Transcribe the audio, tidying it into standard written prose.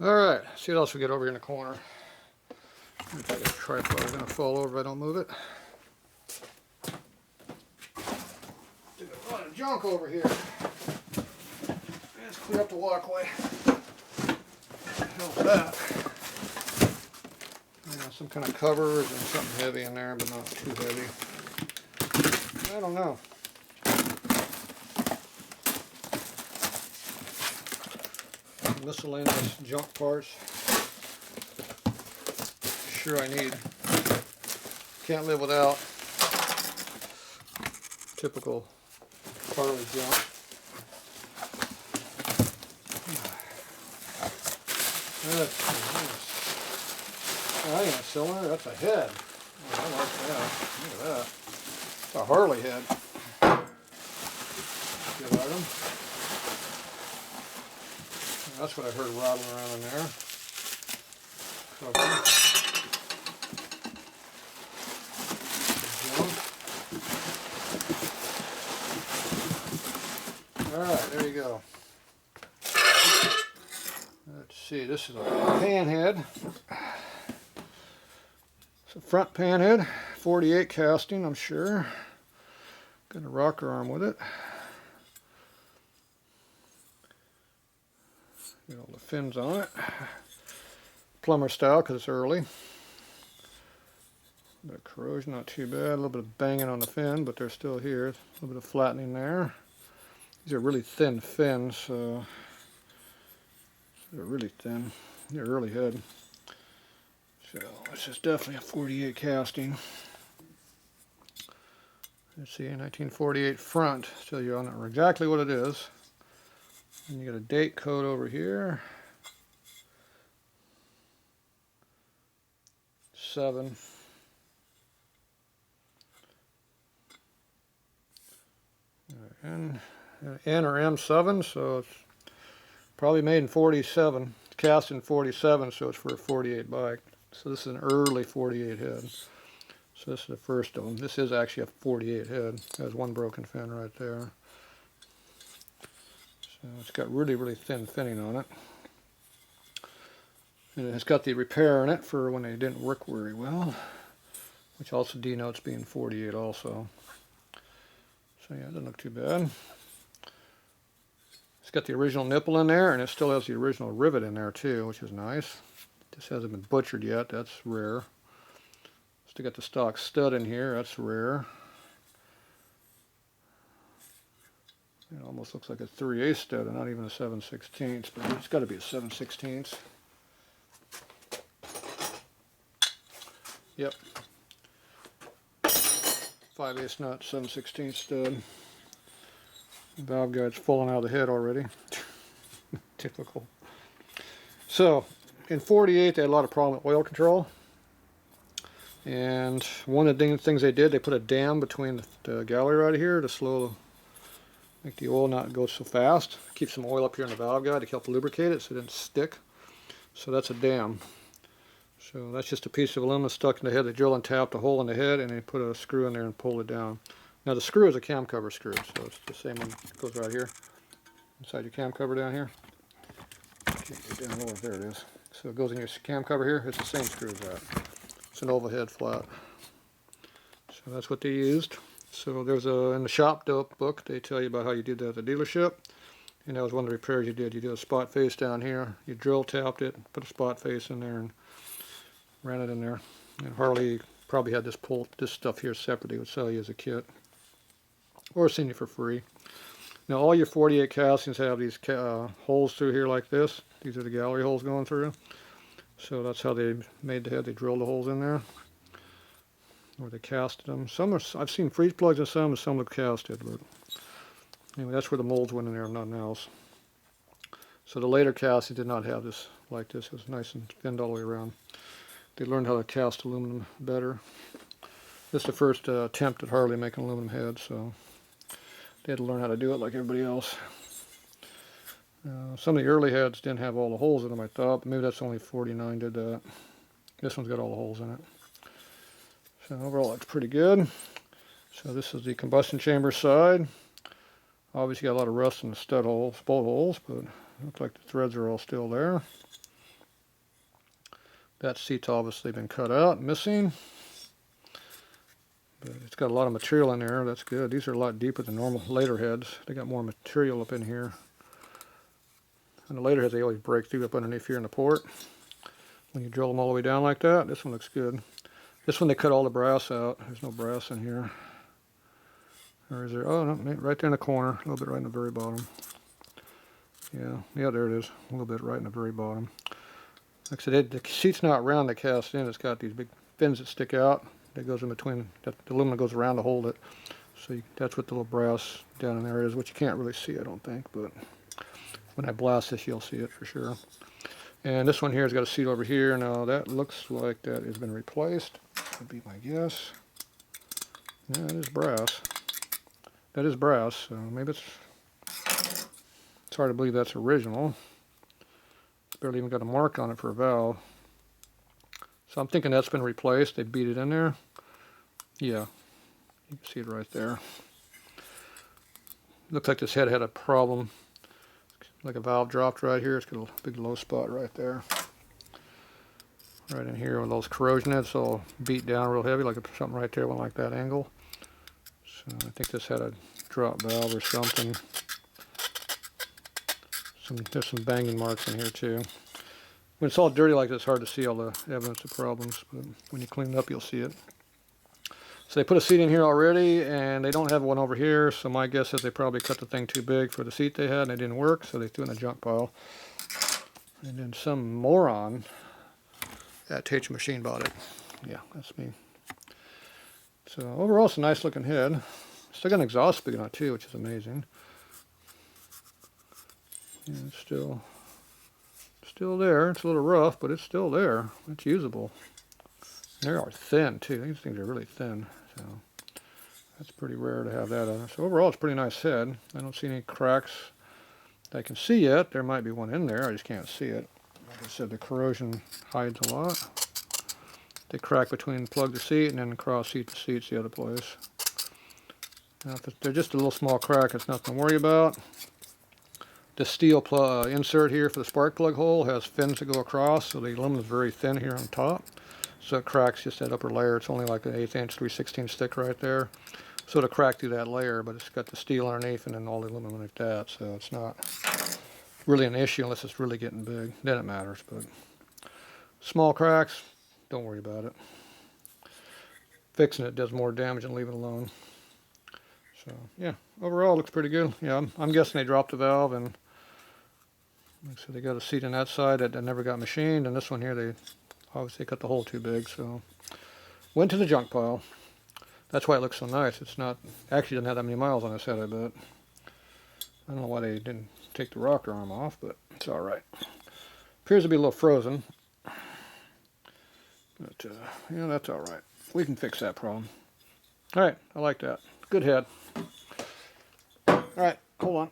Alright, see what else we get over here in the corner. If I get a tripod, it's going to fall over if I don't move it. A lot of junk over here. Let's clear up the walkway. Help that. Yeah, some kind of covers and something heavy in there, but not too heavy. I don't know. Miscellaneous junk parts. Sure I need. Can't live without. Typical Harley junk. That ain't a cylinder, that's a head. Oh, I like that. Look at that. It's a Harley head. Good item. That's what I heard rattling around in there. Cover. Alright, there you go. Let's see, this is a panhead. It's a front panhead, 48 casting, I'm sure. Got a rocker arm with it. Got all the fins on it. Plumber style because it's early. A bit of corrosion, not too bad. A little bit of banging on the fin, but they're still here. A little bit of flattening there. These are really thin fins, so they're really thin. They're early head. So this is definitely a 48 casting. Let's see, 1948 front. Tell you on it exactly what it is. And you got a date code over here. 7. N or M7, so it's probably made in 47. It's cast in 47, so it's for a 48 bike. So this is an early 48 head. So this is the first of them. This is actually a 48 head. There's one broken fin right there. So it's got really, really thin finning on it. And it's got the repair in it for when they didn't work very well, which also denotes being 48 also. So yeah, it doesn't look too bad. It's got the original nipple in there, and it still has the original rivet in there too, which is nice. This hasn't been butchered yet, that's rare. Still got the stock stud in here, that's rare. It almost looks like a 3/8 stud and not even a 7/16, but it's got to be a 7/16. Yep. 5/8 nut, 7/16 stud. The valve guide's falling out of the head already. Typical. So, in 48 they had a lot of problem with oil control. And one of the things they did, they put a dam between the gallery right here to make the oil not go so fast. Keep some oil up here in the valve guide to help lubricate it so it didn't stick. So that's a dam. So that's just a piece of aluminum stuck in the head. They drill and tap the hole in the head, and they put a screw in there and pull it down. Now the screw is a cam cover screw, so it's the same one that goes right here inside your cam cover down here. Can't get down lower. There it is. So it goes in your cam cover here. It's the same screw as that. It's an oval head flat. So that's what they used. So there's in the shop book they tell you about how you did that at the dealership, and that was one of the repairs you did. You did a spot face down here, you drill tapped it, put a spot face in there, and ran it in there. And Harley probably had this stuff here separately. Would sell you as a kit, or send you for free. Now all your 48 castings have these holes through here like this. These are the gallery holes going through. So that's how they made the head. They drilled the holes in there, or they casted them. I've seen freeze plugs in some, and some look casted, but anyway, that's where the molds went in there, nothing else. So the later castings did not have this like this. It was nice and thinned all the way around. They learned how to cast aluminum better. This is the first attempt at Harley making aluminum heads, so they had to learn how to do it like everybody else. Some of the early heads didn't have all the holes in them, I thought, but maybe that's only 49 did that. This one's got all the holes in it. So overall, it's pretty good. So this is the combustion chamber side. Obviously got a lot of rust in the stud holes, bolt holes, but it looks like the threads are all still there. That seat's obviously been cut out, missing. But it's got a lot of material in there. That's good. These are a lot deeper than normal later heads. They got more material up in here. And the later heads, they always break through up underneath here in the port. When you drill them all the way down like that, this one looks good. This one they cut all the brass out. There's no brass in here. Or is there? Oh, no, right there in the corner. A little bit right in the very bottom. Yeah, there it is. A little bit right in the very bottom. Like I said, the seat's not round that casts in. It's got these big fins that stick out. That goes in between. The aluminum goes around to hold it. So that's what the little brass down in there is, which you can't really see, I don't think. But when I blast this, you'll see it for sure. And this one here has got a seat over here. Now that looks like that has been replaced. Would be my guess. Yeah, it is brass. That is brass. So maybe it's hard to believe that's original. It's barely even got a mark on it for a valve. So I'm thinking that's been replaced. They beat it in there. Yeah, you can see it right there. Looks like this head had a problem. Like a valve dropped right here. It's got a big low spot right there. Right in here with those corrosion heads, so all beat down real heavy, like something right there went like that angle. So I think this had a drop valve or something. There's some banging marks in here too. When it's all dirty like this, it's hard to see all the evidence of problems, but when you clean it up, you'll see it. So they put a seat in here already, and they don't have one over here, so my guess is they probably cut the thing too big for the seat they had, and it didn't work, so they threw it in a junk pile. And then some moron at Tatro Machine bought it. Yeah, that's me. So overall, it's a nice looking head. Still got an exhaust speaker on it too, which is amazing. And it's still there. It's a little rough, but it's still there. It's usable. They are thin too. These things are really thin, so that's pretty rare to have that on. So overall, it's a pretty nice head. I don't see any cracks that I can see yet. There might be one in there. I just can't see it. Like I said, the corrosion hides a lot. They crack between plug to seat and then cross seat to seat's the other place. Now, if they're just a little small crack, it's nothing to worry about. The steel insert here for the spark plug hole has fins that go across, so the aluminum is very thin here on top. So it cracks just that upper layer. It's only like an 1/8 inch 3/16 stick right there. So it'll crack through that layer, but it's got the steel underneath and then all the aluminum like that. So it's not really an issue unless it's really getting big. Then it matters. But small cracks, don't worry about it. Fixing it does more damage than leaving it alone. So yeah, overall it looks pretty good. Yeah, I'm guessing they dropped the valve, and like I said, they got a seat on that side that never got machined, and this one here they obviously cut the hole too big, so went to the junk pile. That's why it looks so nice. It's not actually doesn't have that many miles on this head, I bet. I don't know why they didn't take the rocker arm off, but it's all right. Appears to be a little frozen, but yeah, that's all right. We can fix that problem. All right, I like that. Good head. All right, hold on.